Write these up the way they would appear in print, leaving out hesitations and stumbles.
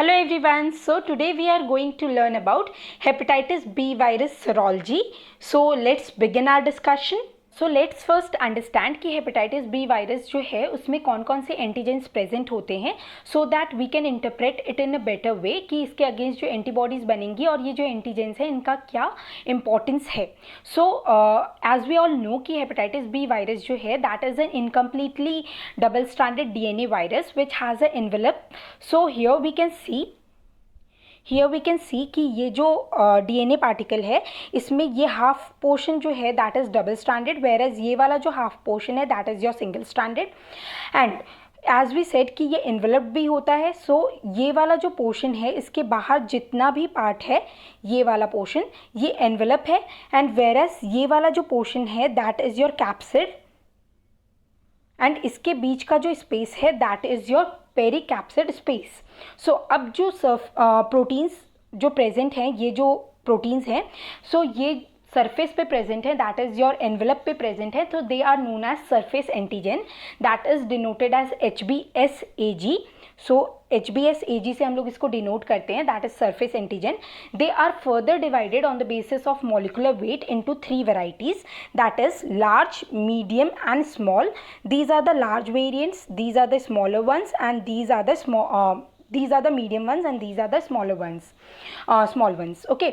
Hello everyone. So today we are going to learn about hepatitis B virus serology. So let's begin our discussion. So let's first understand कि hepatitis B virus जो है उसमें कौन कौन से antigens present होते हैं so that we can interpret it in a better way कि इसके अगेंस्ट जो एंटीबॉडीज बनेंगी और ये जो एंटीजेंस है इनका क्या इम्पोर्टेंस है. So as we all know कि hepatitis B virus जो है that is an incompletely double stranded DNA virus which has an envelope. So here we can see कि ये जो DNA पार्टिकल है इसमें ये हाफ पोर्शन जो है that is double stranded whereas ये वाला जो हाफ पोर्शन है that is your single stranded. And as we said कि ये एनवेलप भी होता है. सो ये वाला जो पोर्शन है इसके बाहर जितना भी पार्ट है ये वाला पोर्शन ये एनवेलप है. एंड वेयर एज ये वाला जो पोर्शन है that is your capsid and इसके बीच का जो स्पेस है दैट इज़ योर पेरिकैप्सिड स्पेस. सो अब जो प्रोटीन्स जो प्रेजेंट हैं ये जो प्रोटीन्स हैं सो ये सरफेस पे प्रेजेंट है दैट इज़ योर एनवेलप पे प्रेजेंट है. तो they are known as surface antigen that is denoted as HBsAg. So HBsAg से हम लोग इसको डिनोट करते हैं that is surface antigen. They are further divided on the basis of molecular weight into 3 varieties that is large, medium and small. These are the large variants, these are the smaller ones and these are the medium ones and these are the smaller ones, small ones. Okay,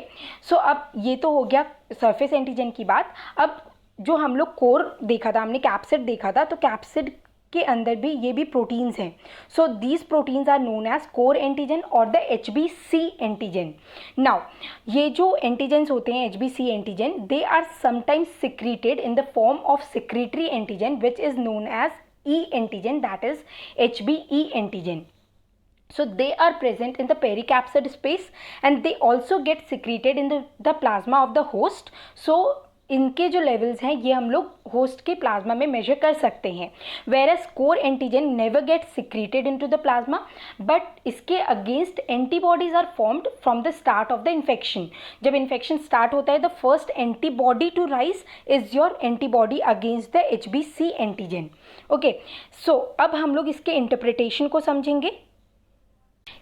so अब ये तो हो गया surface antigen की बात. अब जो हम लोग कोर देखा था, हमने कैप्सिड देखा था, तो कैप्सिड के अंदर भी ये भी प्रोटीन्स हैं. So these proteins are known as core antigen और द HBC एंटीजन. नाउ ये जो एंटीजन्स होते हैं HBC antigen they are sometimes secreted in the form of secretory antigen which is known as E antigen that is HBE antigen. So they are present in the pericapsid space and they also get secreted in the plasma of the host. So इनके जो levels हैं ये हम लोग host के plasma में major कर सकते हैं. Whereas core antigen never get secreted into the plasma but इसके against antibodies are formed from the start of the infection. जब इन्फेक्शन स्टार्ट होता है the first antibody to rise is your antibody against the HBC antigen. Okay, so अब हम लोग इसके interpretation को समझेंगे.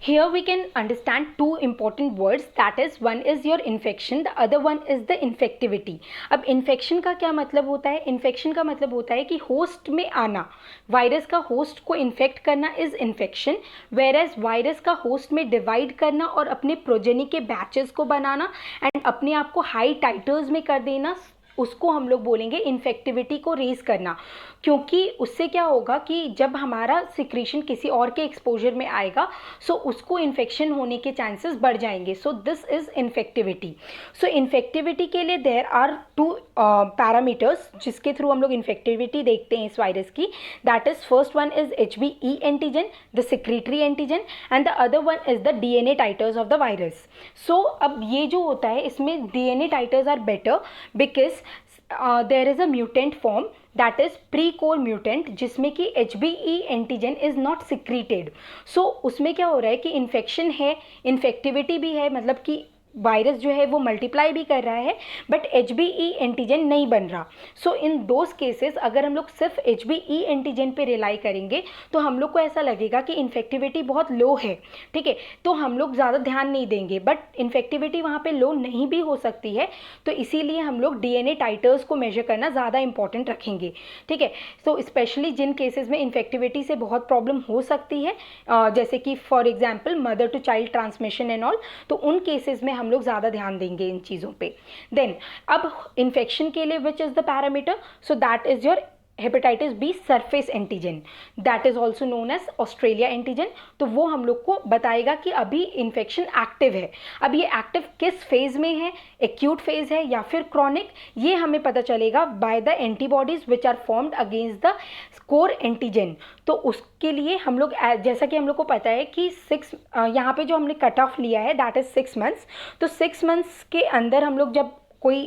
Here we can understand two important words that is one is your infection, the other one is the infectivity. अब infection का क्या मतलब होता है? Infection का मतलब होता है कि होस्ट में आना, वायरस का होस्ट को इन्फेक्ट करना इज इन्फेक्शन. whereas वायरस का होस्ट में डिवाइड करना और अपने प्रोजेनी के बैचेस को बनाना एंड अपने आप को हाई टाइटर्स में कर देना उसको हम लोग बोलेंगे इन्फेक्टिविटी को रेज करना. क्योंकि उससे क्या होगा कि जब हमारा सिक्रीशन किसी और के एक्सपोजर में आएगा सो उसको इन्फेक्शन होने के चांसेस बढ़ जाएंगे. So this is infectivity. So infectivity के लिए देयर आर 2 पैरामीटर्स जिसके थ्रू हम लोग इन्फेक्टिविटी देखते हैं इस वायरस की. That is first one is HBE antigen the secretory antigen and the other one is the DNA titres of the virus. So अब ये जो होता है इसमें DNA titres are better because there is a mutant form that is pre-core mutant जिसमें कि HBE antigen is not secreted. So उसमें क्या हो रहा है कि इन्फेक्शन है, इन्फेक्टिविटी भी है, मतलब कि वायरस जो है वो मल्टीप्लाई भी कर रहा है बट HBE एंटीजन नहीं बन रहा. सो इन दोज केसेस अगर हम लोग सिर्फ HBE एंटीजन पे रिलाई करेंगे तो हम लोग को ऐसा लगेगा कि इन्फेक्टिविटी बहुत लो है. ठीक है, तो हम लोग ज़्यादा ध्यान नहीं देंगे बट इन्फेक्टिविटी वहाँ पे लो नहीं भी हो सकती है. तो इसीलिए हम लोग DNA टाइटर्स को मेजर करना ज़्यादा इंपॉर्टेंट रखेंगे. ठीक है, तो स्पेशली जिन केसेस में इन्फेक्टिविटी से बहुत प्रॉब्लम हो सकती है जैसे कि for example mother to child transmission and all, तो उन केसेस में हम लोग ज़्यादा ध्यान देंगे इन चीज़ों पे. देन अब इन्फेक्शन के लिए which is the parameter? So that is your hepatitis B surface antigen that is also known as Australia antigen. तो वो हम लोग को बताएगा कि अभी इन्फेक्शन एक्टिव है. अब ये एक्टिव किस फेज़ में है, एक्यूट फेज़ है या फिर क्रॉनिक, ये हमें पता चलेगा by the antibodies which are formed against the core antigen. तो उसके लिए हम लोग जैसा कि हम लोग को पता है कि 6 यहाँ पे जो हमने कट ऑफ लिया है दैट इज़ 6 months. तो 6 months के अंदर हम लोग जब कोई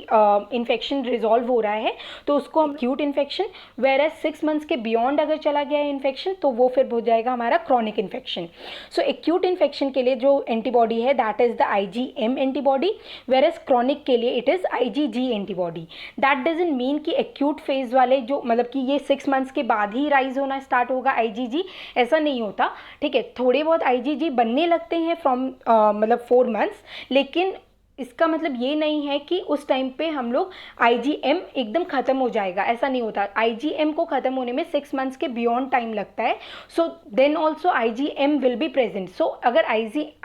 इन्फेक्शन रिजॉल्व हो रहा है तो उसको हम acute infection, whereas 6 months के बियॉन्ड अगर चला गया है इन्फेक्शन तो वो फिर हो जाएगा हमारा chronic infection. So acute infection के लिए जो एंटीबॉडी है that is the IgM antibody, whereas chronic के लिए it is IgG antibody. That doesn't mean कि एक्यूट फेज वाले जो मतलब कि ये 6 मंथ्स के बाद ही राइज होना स्टार्ट होगा IgG, ऐसा नहीं होता। ठीक है, थोड़े बहुत IgG बनने लगते हैं फ्रॉम मतलब 4 मंथ्स, लेकिन इसका मतलब ये नहीं है कि उस टाइम पे हम लोग IgM एकदम ख़त्म हो जाएगा, ऐसा नहीं होता। IgM को ख़त्म होने में 6 मंथ्स के बियॉन्ड टाइम लगता है। So then also IgM will be present. So अगर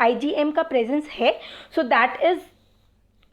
IgM का प्रेजेंस है so that is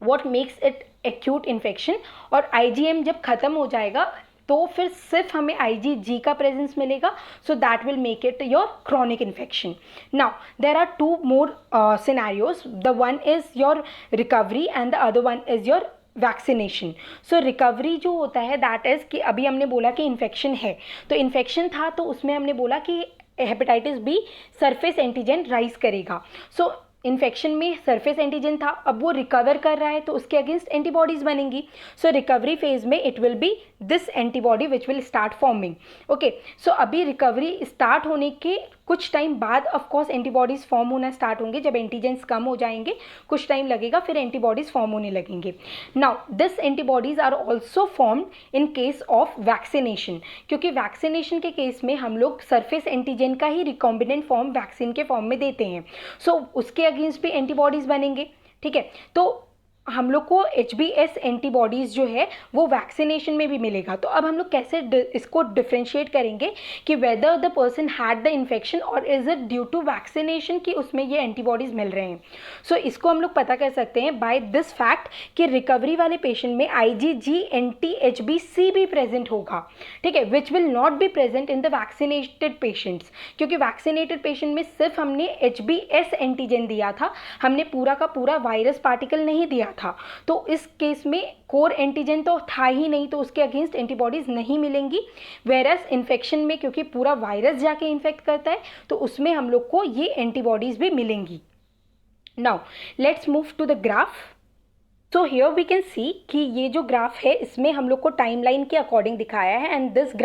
what makes it acute infection. और IgM जब ख़त्म हो जाएगा तो फिर सिर्फ हमें IgG का प्रेजेंस मिलेगा, so that will make it your chronic infection. Now there are 2 more scenarios. The one is your recovery and the other one is your vaccination. So recovery जो होता है दैट इज़ कि अभी हमने बोला कि इन्फेक्शन है, तो इन्फेक्शन था तो उसमें हमने बोला कि hepatitis B surface antigen rise करेगा। सो इन्फेक्शन में सरफेस एंटीजन था, अब वो रिकवर कर रहा है तो उसके अगेंस्ट एंटीबॉडीज़ बनेंगी। सो रिकवरी फेज में it will be this antibody which will start forming. Okay, so अभी रिकवरी स्टार्ट होने के कुछ टाइम बाद ऑफ कोर्स एंटीबॉडीज़ फॉर्म होना स्टार्ट होंगे। जब एंटीजेंस कम हो जाएंगे कुछ टाइम लगेगा, फिर एंटीबॉडीज़ फॉर्म होने लगेंगे। Now this antibodies are also formed in case of vaccination, क्योंकि वैक्सीनेशन के केस में हम लोग सरफेस एंटीजन का ही रिकॉम्बिनेंट फॉर्म वैक्सीन के फॉर्म में देते हैं। सो उसके अगेंस्ट भी एंटीबॉडीज़ बनेंगे। ठीक है, तो हम लोग को HbS एंटीबॉडीज़ जो है वो वैक्सीनेशन में भी मिलेगा। तो अब हम लोग कैसे इसको डिफ्रेंशिएट करेंगे कि whether the person had the infection और is it due to vaccination कि उसमें ये एंटीबॉडीज़ मिल रहे हैं। सो इसको हम लोग पता कर सकते हैं बाय दिस फैक्ट कि रिकवरी वाले पेशेंट में IgG anti-HbC भी प्रेजेंट होगा। ठीक है, which will not be present in the vaccinated patients, क्योंकि वैक्सीनेटेड पेशेंट में सिर्फ हमने HbS एंटीजन दिया था, हमने पूरा का पूरा वायरस पार्टिकल नहीं दिया था। तो इस केस में कोर एंटीजन तो था ही नहीं, तो उसके अगेंस्ट एंटीबॉडीज नहीं मिलेंगी। वेरस इन्फेक्शन में क्योंकि पूरा वायरस जाके इन्फेक्ट करता है तो उसमें हम लोग को ये एंटीबॉडीज भी मिलेंगी। Now let's move to the graph. So here we can see कि ये जो ग्राफ है इसमें हम लोग को टाइमलाइन के अकॉर्डिंग दिखाया है and this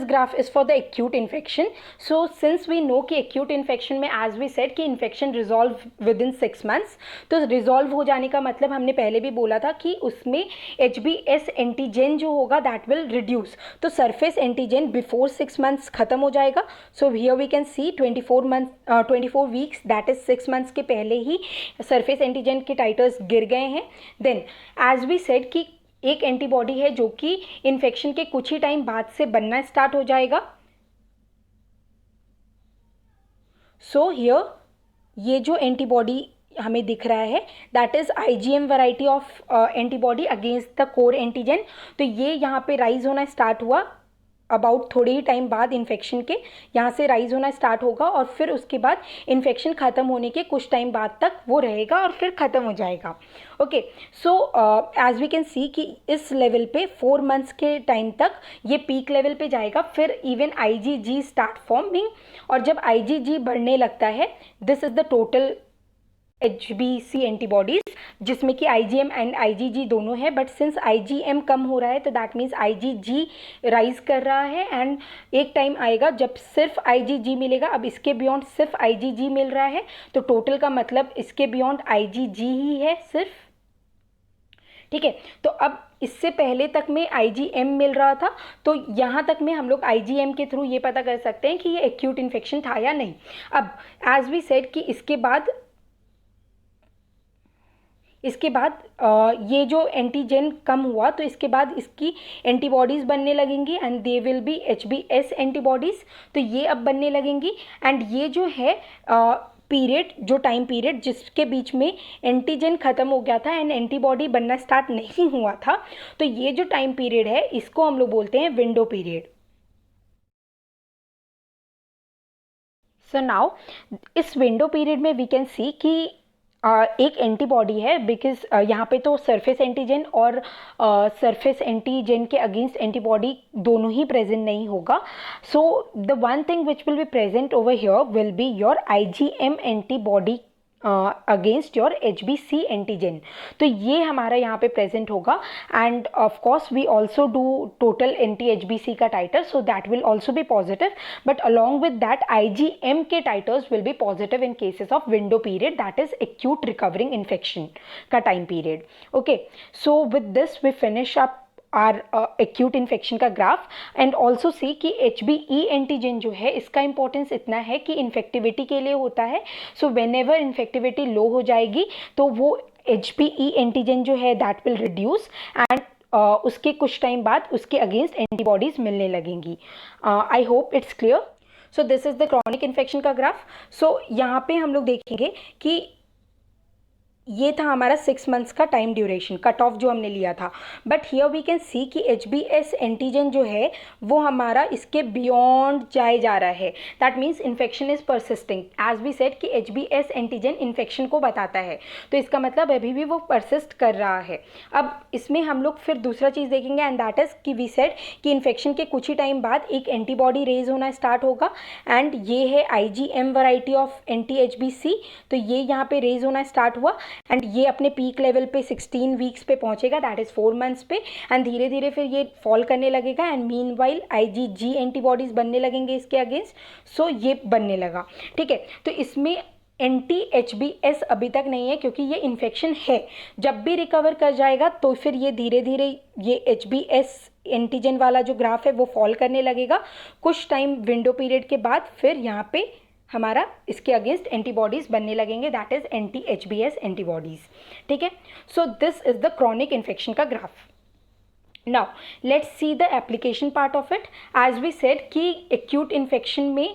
graph is for the acute infection. So since we know कि acute infection में as we said कि infection resolve within 6 months, तो resolve हो जाने का मतलब हमने पहले भी बोला था कि उसमें HbS एंटीजन जो होगा that will reduce, तो surface antigen before 6 months ख़त्म हो जाएगा। So here we can see 24 weeks that is 6 months के पहले ही surface antigen के titers गिर गए हैं। Then as we said कि एक एंटीबॉडी है जो कि इन्फेक्शन के कुछ ही टाइम बाद से बनना स्टार्ट हो जाएगा। सो हियर ये जो एंटीबॉडी हमें दिख रहा है that is IgM variety of antibody against the core antigen. तो ये यहाँ पे राइज होना स्टार्ट हुआ अबाउट थोड़े ही टाइम बाद इन्फेक्शन के, यहाँ से राइज होना स्टार्ट होगा और फिर उसके बाद इन्फेक्शन ख़त्म होने के कुछ टाइम बाद तक वो रहेगा और फिर ख़त्म हो जाएगा। Okay, so as we can see कि इस लेवल पे 4 मंथ्स के टाइम तक ये पीक लेवल पे जाएगा, फिर इवन IgG स्टार्ट फॉर्मिंग, और जब IgG बढ़ने लगता है this is the total HbC antibodies जिसमें कि IgM एंड IgG दोनों है, बट सिंस IgM कम हो रहा है तो दैट मीन्स IgG राइज कर रहा है एंड एक टाइम आएगा जब सिर्फ IgG मिलेगा। अब इसके बियॉन्ड सिर्फ IgG मिल रहा है तो टोटल का मतलब इसके बियॉन्ड IgG ही है सिर्फ। ठीक है, तो अब इससे पहले तक में IgM मिल रहा था, तो यहाँ तक में हम लोग IgM के थ्रू ये पता कर सकते हैं कि ये एक्यूट इन्फेक्शन था या नहीं। अब एज वी सेड कि इसके बाद ये जो एंटीजन कम हुआ तो इसके बाद इसकी एंटीबॉडीज़ बनने लगेंगी and they will be HbS antibodies, तो ये अब बनने लगेंगी। एंड ये जो है पीरियड, जो टाइम पीरियड जिसके बीच में एंटीजन ख़त्म हो गया था एंड एंटीबॉडी बनना स्टार्ट नहीं हुआ था, तो ये जो टाइम पीरियड है इसको हम लोग बोलते हैं विंडो पीरियड। सो नाउ इस विंडो पीरियड में वी कैन सी कि एक एंटीबॉडी है, बिकॉज यहाँ पे तो सरफेस एंटीजन और सरफेस एंटीजन के अगेंस्ट एंटीबॉडी दोनों ही प्रेजेंट नहीं होगा। So the one thing which will be present over here will be your IgM antibody against your HBC antigen. तो ये हमारा यहाँ पे प्रेजेंट होगा and of course we also do total anti-HBC का titre, so that will also be positive, but along with that IgM के titres will be positive in cases of window period, that is acute recovering infection का time period. Okay, so with this we finish up our acute infection का graph and also see कि HBE antigen जो है इसका importance इतना है कि infectivity के लिए होता है। सो वेन एवर इन्फेक्टिविटी लो हो जाएगी तो वो HBE एंटीजन जो है दैट विल रिड्यूस एंड उसके कुछ टाइम बाद उसके अगेंस्ट एंटीबॉडीज मिलने लगेंगी। आई hope it's clear. So this is the chronic infection का ग्राफ। सो यहाँ पे हम लोग देखेंगे कि ये था हमारा 6 मंथ्स का टाइम ड्यूरेशन कट ऑफ जो हमने लिया था, but here we can see कि HBS एंटीजन जो है वो हमारा इसके बियॉन्ड जाए जा रहा है, that means infection is persisting. As we said कि HBS एंटीजन इन्फेक्शन को बताता है, तो इसका मतलब अभी भी वो परसिस्ट कर रहा है। अब इसमें हम लोग फिर दूसरा चीज़ देखेंगे एंड दैट इज कि वी सेड कि इन्फेक्शन के कुछ ही टाइम बाद एक एंटीबॉडी रेज होना स्टार्ट होगा एंड ये है IgM वैरायटी ऑफ anti-HBC। तो ये यहाँ पे रेज होना स्टार्ट हुआ एंड ये अपने पीक लेवल पे 16 वीक्स पे पहुंचेगा, दैट इज़ 4 मंथ्स पे, एंड धीरे धीरे फिर ये फॉल करने लगेगा एंड मीनवाइल IgG एंटीबॉडीज़ बनने लगेंगे इसके अगेंस्ट। सो ये बनने लगा, ठीक है। तो इसमें anti-HBS अभी तक नहीं है क्योंकि ये इन्फेक्शन है। जब भी रिकवर कर जाएगा तो फिर ये धीरे धीरे ये HBS एंटीजन वाला जो ग्राफ है वो फॉल करने लगेगा। कुछ टाइम विंडो पीरियड के बाद फिर यहाँ पे हमारा इसके अगेंस्ट एंटीबॉडीज़ बनने लगेंगे, दैट इज anti-HBS एंटीबॉडीज़, ठीक है। सो this is the chronic infection का graph. Now let's see the application part of it. As we said कि acute infection में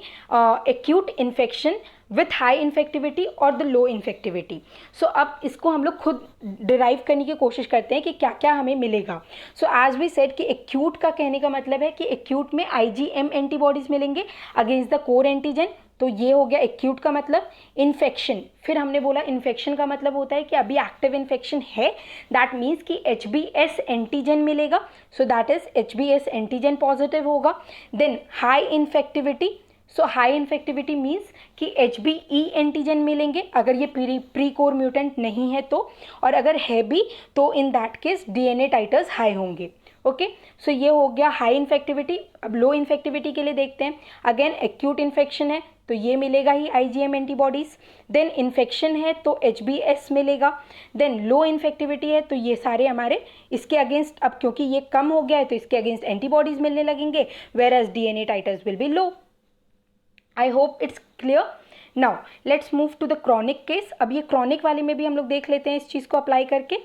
acute infection with high infectivity और the low infectivity. So अब इसको हम लोग खुद derive करने की कोशिश करते हैं कि क्या क्या हमें मिलेगा। So as we said कि acute का कहने का मतलब है कि acute में IgM antibodies मिलेंगे against the core antigen। तो ये हो गया एक्यूट का मतलब। इन्फेक्शन, फिर हमने बोला इन्फेक्शन का मतलब होता है कि अभी एक्टिव इन्फेक्शन है, दैट मीन्स कि HBS एंटीजन मिलेगा, so that is HBS antigen positive होगा। देन हाई इन्फेक्टिविटी, सो हाई इन्फेक्टिविटी मीन्स कि HBE एंटीजन मिलेंगे अगर ये प्री कोर म्यूटेंट नहीं है तो, और अगर है भी तो इन that case DNA titres high होंगे। ओके, सो ये हो गया हाई इन्फेक्टिविटी। अब लो इन्फेक्टिविटी के लिए देखते हैं, अगेन एक्यूट इन्फेक्शन है तो ये मिलेगा ही IgM एंटीबॉडीज़। देन इन्फेक्शन है तो HBS मिलेगा। देन लो इन्फेक्टिविटी है तो ये सारे हमारे इसके अगेंस्ट, अब क्योंकि ये कम हो गया है तो इसके अगेंस्ट एंटीबॉडीज़ मिलने लगेंगे, whereas DNA titres will be low. I hope it's clear. Now let's move to the chronic case. अब ये क्रॉनिक वाले में भी हम लोग देख लेते हैं इस चीज़ को अप्लाई करके।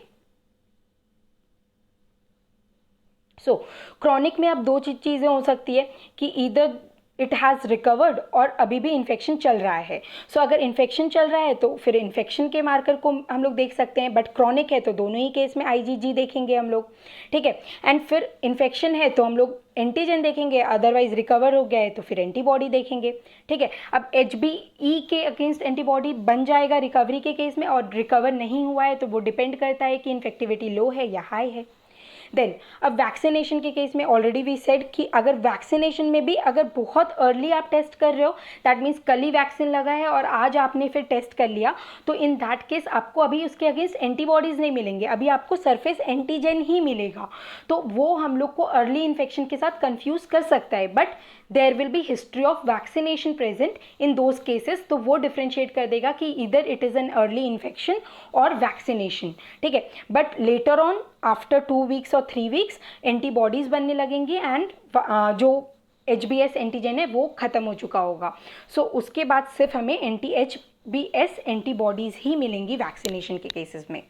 सो क्रॉनिक में अब दो चीज़ें हो सकती है कि इधर इट हैज़ रिकवर्ड और अभी भी इन्फेक्शन चल रहा है। सो अगर इन्फेक्शन चल रहा है तो फिर इन्फेक्शन के मार्कर को हम लोग देख सकते हैं, बट क्रॉनिक है तो दोनों ही केस में IgG देखेंगे हम लोग, ठीक है। एंड फिर इन्फेक्शन है तो हम लोग एंटीजन देखेंगे, अदरवाइज रिकवर हो गया है तो फिर एंटीबॉडी देखेंगे, ठीक है। अब HBE के अगेंस्ट एंटीबॉडी बन जाएगा रिकवरी के केस में, और रिकवर नहीं हुआ है तो वो डिपेंड करता है कि इन्फेक्टिविटी लो है या हाई है। देन अब वैक्सीनेशन के केस में ऑलरेडी वी सेड कि अगर वैक्सीनेशन में भी अगर बहुत अर्ली आप टेस्ट कर रहे हो, दैट मीन्स कल ही वैक्सीन लगा है और आज आपने फिर टेस्ट कर लिया, तो इन दैट केस आपको अभी उसके अगेंस्ट एंटीबॉडीज़ नहीं मिलेंगे, अभी आपको सरफेस एंटीजन ही मिलेगा। तो वो हम लोग को अर्ली इन्फेक्शन के साथ कंफ्यूज कर सकता है, but there will be history of vaccination present in those cases, तो वो डिफ्रेंशिएट कर देगा कि इधर it is an early infection और वैक्सीनेशन, ठीक है। But later on after 2 weeks और 3 वीक्स एंटीबॉडीज़ बनने लगेंगी एंड जो HBS एंटीजन है वो ख़त्म हो चुका होगा। सो उसके बाद सिर्फ हमें anti-HBS एंटीबॉडीज़ ही मिलेंगी वैक्सीनेशन के केसेस में।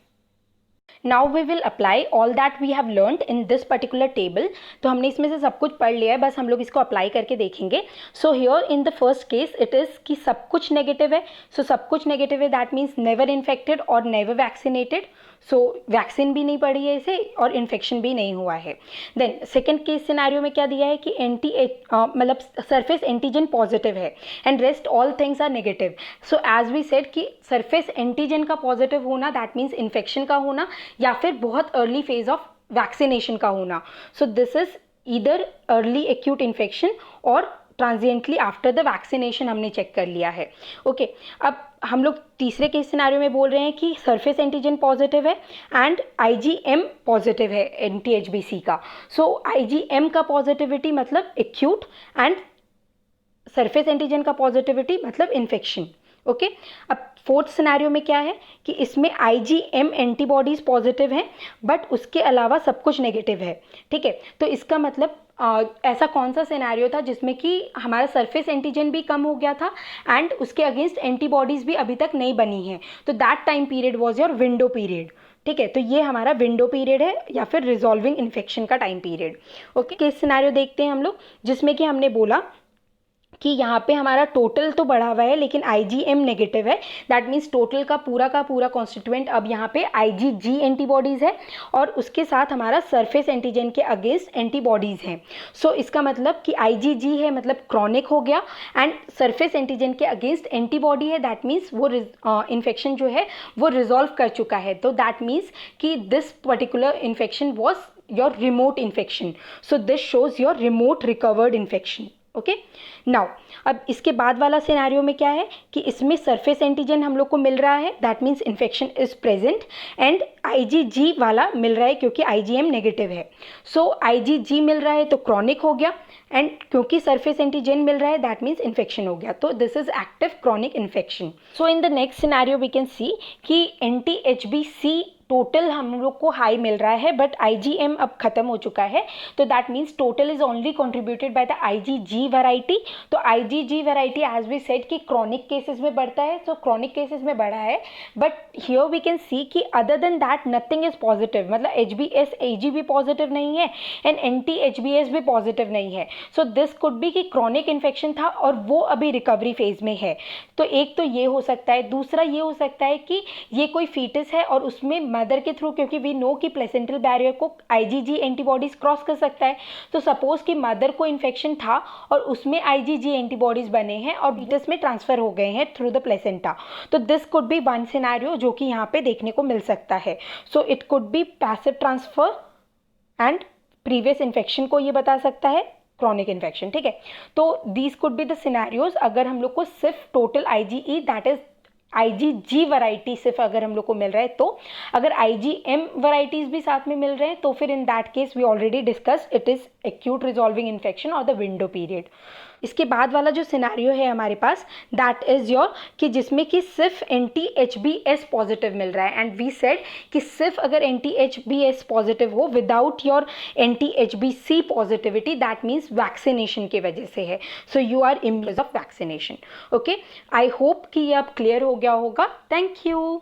Now we will apply all that we have learned in this particular table। तो हमने इसमें से सब कुछ पढ़ लिया है, बस हम लोग इसको अप्लाई करके देखेंगे। So here in the first case it is कि सब कुछ नेगेटिव है, so सब कुछ नेगेटिव है, that means never infected और never vaccinated। सो वैक्सीन भी नहीं पड़ी है इसे और इन्फेक्शन भी नहीं हुआ है। देन सेकेंड केस सिनेरियो में क्या दिया है कि मतलब सरफेस एंटीजन पॉजिटिव है and rest all things are negative. So as we said कि सरफेस एंटीजन का पॉजिटिव होना दैट मीन्स इन्फेक्शन का होना या फिर बहुत अर्ली फेज ऑफ वैक्सीनेशन का होना। सो this is either early acute infection और ट्रांजिएंटली आफ्टर द वैक्सीनेशन हमने चेक कर लिया है। ओके, अब हम लोग तीसरे केस सिनारियो में बोल रहे हैं कि सरफेस एंटीजन पॉजिटिव है एंड आईजीएम पॉजिटिव है एनटीएचबीसी का। सो आईजीएम का पॉजिटिविटी मतलब एक्यूट एंड सरफेस एंटीजन का पॉजिटिविटी मतलब इन्फेक्शन। ओके, अब फोर्थ सिनेरियो में क्या है कि इसमें आईजीएम एंटीबॉडीज पॉजिटिव हैं बट उसके अलावा सब कुछ नेगेटिव है। ठीक है, तो इसका मतलब ऐसा कौन सा सिनेरियो था जिसमें कि हमारा सरफेस एंटीजन भी कम हो गया था एंड उसके अगेंस्ट एंटीबॉडीज भी अभी तक नहीं बनी है, तो that time period was your window period. ठीक है, तो ये हमारा विंडो पीरियड है या फिर रिजॉल्विंग इन्फेक्शन का time period. Okay, case scenario देखते हैं हम लोग, जिसमें कि हमने बोला कि यहाँ पे हमारा टोटल तो बढ़ा हुआ है लेकिन आईजीएम नेगेटिव है। दैट मीन्स टोटल का पूरा कॉन्स्टिट्यूएंट अब यहाँ पे आईजीजी एंटीबॉडीज़ है और उसके साथ हमारा सरफेस एंटीजन के अगेंस्ट एंटीबॉडीज़ हैं। सो इसका मतलब कि आईजीजी है मतलब क्रॉनिक हो गया एंड सरफेस एंटीजन के अगेंस्ट एंटीबॉडी है, दैट मीन्स वो इन्फेक्शन जो है वो रिजॉल्व कर चुका है। तो दैट मीन्स कि this particular infection was your remote infection. So this shows your remote recovered infection. Okay, now अब इसके बाद वाला सिनेरियो में क्या है कि इसमें सरफेस एंटीजन हम लोग को मिल रहा है, that means infection is present and IgG वाला मिल रहा है क्योंकि आईजीएम नेगेटिव है। सो आईजीजी मिल रहा है तो क्रॉनिक हो गया एंड क्योंकि सरफेस एंटीजन मिल रहा है दैट मीन्स इन्फेक्शन हो गया, तो this is active chronic infection. So in the next scenario we can see कि एनटीएचबीसी टोटल हम लोग को हाई मिल रहा है बट आईजीएम अब खत्म हो चुका है, तो that means total is only contributed by the IgG variety. तो IgG variety as we said कि क्रॉनिक केसेस में बढ़ता है, तो क्रॉनिक केसेस में बढ़ा है but here we can see कि other than that nothing is positive, मतलब एचबीएस एजी भी पॉजिटिव नहीं है एंड एनटीएचबीएस भी पॉजिटिव नहीं है। सो दिस कुड बी कि क्रॉनिक इन्फेक्शन था और वो अभी रिकवरी फेज में है। तो एक तो ये हो सकता है, दूसरा ये हो सकता है कि ये कोई फीटस है और उसमें मदर के थ्रू, क्योंकि वी नो कि प्लेसेंटल बैरियर को आईजीजी एंटीबॉडीज क्रॉस कर सकता है, तो सपोज कि मदर को इन्फेक्शन था और उसमें आईजीजी एंटीबॉडीज बने हैं और फीटस में ट्रांसफर हो गए हैं थ्रू द प्लेसेंटा। तो this could be one scenario जो कि यहाँ पे देखने को मिल सकता है। So it could be passive transfer and previous infection को ये बता सकता है, क्रॉनिक इन्फेक्शन। ठीक है, तो these could be the scenarios अगर हम लोग को सिर्फ total IgE that is IgG variety सिर्फ अगर हम लोग को मिल रहा है। तो अगर आईजीएम वैरायटीज भी साथ में मिल रहे हैं तो फिर in that case we already discuss it is acute resolving infection और द विंडो पीरियड। इसके बाद वाला जो सिनेरियो है हमारे पास दैट इज योर कि जिसमें कि सिर्फ एनटीएचबीएस पॉजिटिव मिल रहा है एंड वी सेड कि सिर्फ अगर एनटीएचबीएस पॉजिटिव हो without your anti HBc positivity that means vaccination की वजह से है। So you are immune of vaccination. Okay, I hope कि ये अब क्लियर हो गया होगा। Thank you.